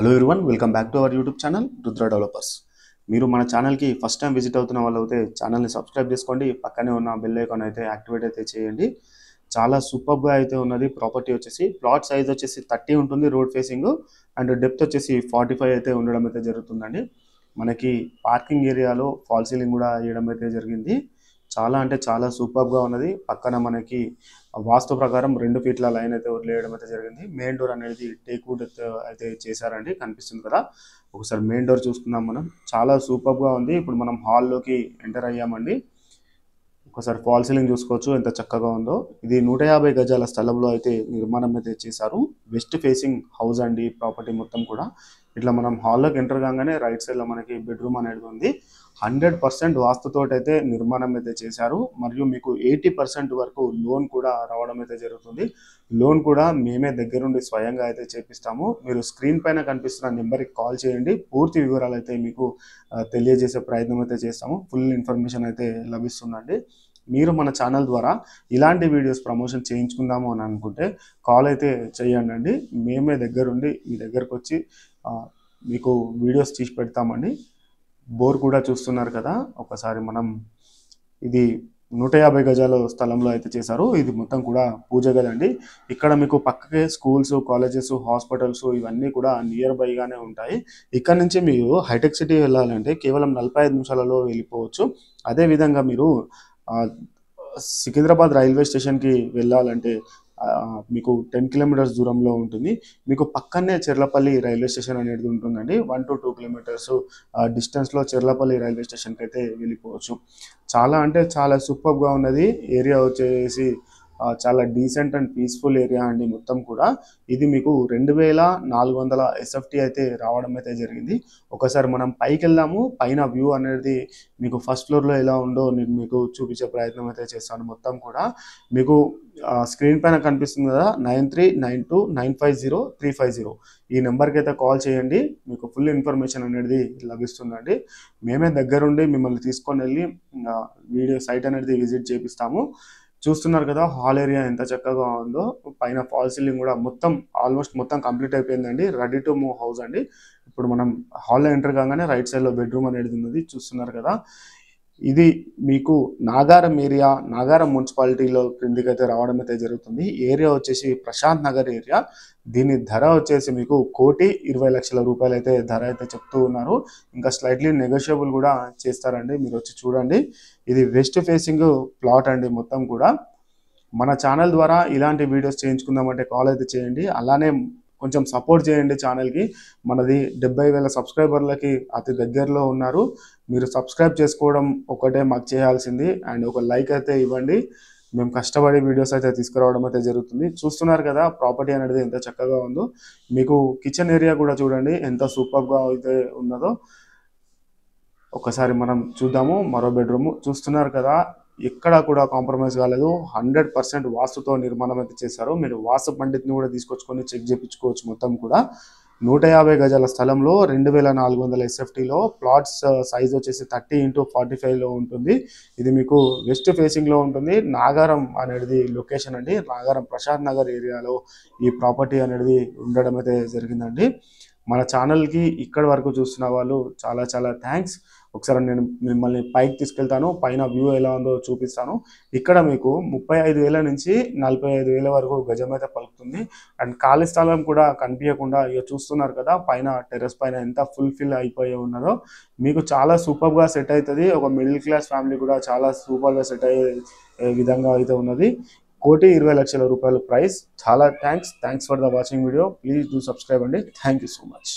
Hello everyone, welcome back to our YouTube channel Rudra developers. మీరు మన ఛానల్కి ఫస్ట్ టైం విజిట్ అవుతున్న వాళ్ళు అయితే ఛానల్ని సబ్స్క్రైబ్ చేసుకోండి. పక్కనే ఉన్న బెల్ ఐకాన్ అయితే యాక్టివేట్ అయితే చేయండి. చాలా సూపర్గా అయితే ఉన్నది. ప్రాపర్టీ వచ్చేసి ప్లాట్ సైజ్ వచ్చేసి 30 ఉంటుంది రోడ్ ఫేసింగ్, అండ్ డెప్త్ వచ్చేసి 45 అయితే ఉండడం అయితే జరుగుతుందండి. మనకి పార్కింగ్ ఏరియాలో ఫాల్ సీలింగ్ కూడా వేయడం అయితే జరిగింది. చాలా అంటే చాలా సూపర్గా ఉన్నది. పక్కన మనకి వాస్తు ప్రకారం 2 ఫీట్ల లైన్ అయితే వదిలేయడం అయితే జరిగింది. మెయిన్ డోర్ అనేది టేక్ వుడ్ అయితే చేశారండి, కనిపిస్తుంది కదా. ఒకసారి మెయిన్ డోర్ చూసుకుందాం మనం. చాలా సూపర్గా ఉంది. ఇప్పుడు మనం హాల్లోకి ఎంటర్ అయ్యామండి. ఒకసారి ఫాల్ సీలింగ్ చూసుకోవచ్చు ఎంత చక్కగా ఉందో. ఇది 150 గజాల స్థలంలో అయితే నిర్మాణం అయితే చేశారు. వెస్ట్ ఫేసింగ్ హౌస్ అండి ప్రాపర్టీ మొత్తం కూడా. ఇట్లా మనం హాల్లోకి ఎంటర్ కాగానే రైట్ సైడ్లో మనకి బెడ్రూమ్ అనేది ఉంది. 100% వాస్తుతోటి అయితే నిర్మాణం అయితే చేశారు. మరియు మీకు 80% వరకు లోన్ కూడా రావడం అయితే జరుగుతుంది. లోన్ కూడా మేమే దగ్గరుండి స్వయంగా అయితే చేపిస్తాము. మీరు స్క్రీన్ పైన కనిపిస్తున్న నెంబర్కి కాల్ చేయండి. పూర్తి వివరాలు అయితే మీకు తెలియజేసే ప్రయత్నం అయితే చేస్తాము. ఫుల్ ఇన్ఫర్మేషన్ అయితే లభిస్తుందండి. మీరు మన ఛానల్ ద్వారా ఇలాంటి వీడియోస్ ప్రమోషన్ చేయించుకుందాము అని అనుకుంటే కాల్ అయితే చేయండి. మేమే దగ్గరుండి మీ దగ్గరకు వచ్చి మీకు వీడియోస్ తీసి పెడతామండి. బోర్ కూడా చూస్తున్నారు కదా. ఒకసారి మనం ఇది 150 గజాల స్థలంలో అయితే చేశారు. ఇది మొత్తం కూడా పూజ గదండి. ఇక్కడ మీకు పక్కకే స్కూల్స్, కాలేజెస్, హాస్పిటల్స్ ఇవన్నీ కూడా నియర్ బైగానే ఉంటాయి. ఇక్కడ నుంచి మీరు హైటెక్ సిటీ వెళ్ళాలంటే కేవలం 45 నిమిషాలలో వెళ్ళిపోవచ్చు. అదేవిధంగా మీరు సికింద్రాబాద్ రైల్వే స్టేషన్కి వెళ్ళాలంటే మీకు 10 కిలోమీటర్స్ దూరంలో ఉంటుంది. మీకు పక్కనే చెర్లపల్లి రైల్వే స్టేషన్ అనేది ఉంటుందండి. 1 to 2 కిలోమీటర్స్ డిస్టెన్స్లో చెర్లపల్లి రైల్వే స్టేషన్కి అయితే వెళ్ళిపోవచ్చు. చాలా అంటే చాలా సూపర్గా ఉన్నది. ఏరియా వచ్చేసి చాలా డీసెంట్ అండ్ పీస్ఫుల్ ఏరియా అండి మొత్తం కూడా. ఇది మీకు 2400 SFT అయితే రావడం అయితే జరిగింది. ఒకసారి మనం పైకి వెళ్దాము. పైన వ్యూ అనేది మీకు ఫస్ట్ ఫ్లోర్లో ఎలా ఉందో నేను మీకు చూపించే ప్రయత్నం అయితే చేస్తాను. మొత్తం కూడా మీకు స్క్రీన్ పైన కనిపిస్తుంది కదా, 9392950350 ఈ నెంబర్కి అయితే కాల్ చేయండి. మీకు ఫుల్ ఇన్ఫర్మేషన్ అనేది లభిస్తుందండి. మేమే దగ్గరుండి మిమ్మల్ని తీసుకొని వెళ్ళి వీడియో సైట్ అనేది విజిట్ చేపిస్తాము. చూస్తున్నారు కదా హాల్ ఏరియా ఎంత చక్కగా ఉందో. పైన ఫాల్ సీలింగ్ కూడా మొత్తం ఆల్మోస్ట్ మొత్తం కంప్లీట్ అయిపోయిందండి. రెడీ టు మూవ్ హౌస్ అండి. ఇప్పుడు మనం హాల్లో ఎంటర్ కాగానే రైట్ సైడ్లో బెడ్రూమ్ అనేది ఉన్నది. చూస్తున్నారు కదా. ఇది మీకు నాగారం ఏరియా, నాగారం మున్సిపాలిటీలో క్రిందికి అయితే రావడం అయితే జరుగుతుంది. ఏరియా వచ్చేసి ప్రశాంత్ నగర్ ఏరియా. దీని ధర వచ్చేసి మీకు 1,20,00,000 రూపాయలు అయితే ధర అయితే చెప్తూ ఉన్నారు. ఇంకా స్లైట్లీ నెగోషియబుల్ కూడా చేస్తారండి. మీరు వచ్చి చూడండి. ఇది వెస్ట్ ఫేసింగ్ ప్లాట్ అండి మొత్తం కూడా. మన ఛానల్ ద్వారా ఇలాంటి వీడియోస్ చేయించుకుందామంటే కాల్ అయితే చేయండి. అలానే కొంచెం సపోర్ట్ చేయండి ఛానల్కి. మనది 70,000 సబ్స్క్రైబర్లకి అతి దగ్గరలో ఉన్నారు. మీరు సబ్స్క్రైబ్ చేసుకోవడం ఒకటే మాకు చేయాల్సింది, అండ్ ఒక లైక్ అయితే ఇవ్వండి. మేము కష్టపడి వీడియోస్ అయితే తీసుకురావడం అయితే జరుగుతుంది. చూస్తున్నారు కదా ప్రాపర్టీ అనేది ఎంత చక్కగా ఉందో. మీకు కిచెన్ ఏరియా కూడా చూడండి ఎంత సూపర్గా అయితే ఉన్నదో. ఒకసారి మనం చూద్దాము. మరో బెడ్రూమ్ చూస్తున్నారు కదా, ఎక్కడ కూడా కాంప్రమైజ్ కాలేదు. 100% వాస్తుతో నిర్మాణం అయితే చేశారు. మీరు వాస్తు పండిత్ని కూడా తీసుకొచ్చుకొని చెక్ చేయించుకోవచ్చు. మొత్తం కూడా 150 గజాల స్థలంలో 2400 SFTలో ప్లాట్స్ సైజ్ వచ్చేసి 30x45లో ఉంటుంది. ఇది మీకు వెస్ట్ ఫేసింగ్లో ఉంటుంది. నాగారం అనేది లొకేషన్ అండి. నాగారం ప్రశాంత్ నగర్ ఏరియాలో ఈ ప్రాపర్టీ అనేది ఉండడం అయితే జరిగిందండి. మన ఛానల్కి ఇక్కడి వరకు చూస్తున్న వాళ్ళు చాలా చాలా థ్యాంక్స్. ఒకసారి నేను మిమ్మల్ని పైకి తీసుకెళ్తాను. పైన వ్యూ ఎలా ఉందో చూపిస్తాను. ఇక్కడ మీకు 35,000 నుంచి 45,000 వరకు గజం అయితే పలుకుతుంది. అండ్ ఖాళీ స్థలం కూడా కనిపించకుండా ఇక చూస్తున్నారు కదా పైన టెర్రస్ పైన ఎంత ఫుల్ఫిల్ అయిపోయి ఉన్నదో. మీకు చాలా సూపర్గా సెట్ అవుతుంది. ఒక మిడిల్ క్లాస్ ఫ్యామిలీ కూడా చాలా సూపర్గా సెట్ అయ్యే విధంగా అయితే ఉన్నది. 1,20,00,000 రూపాయలు ప్రైస్. చాలా thanks for the watching video. Please do subscribe అండి. Thank you so much.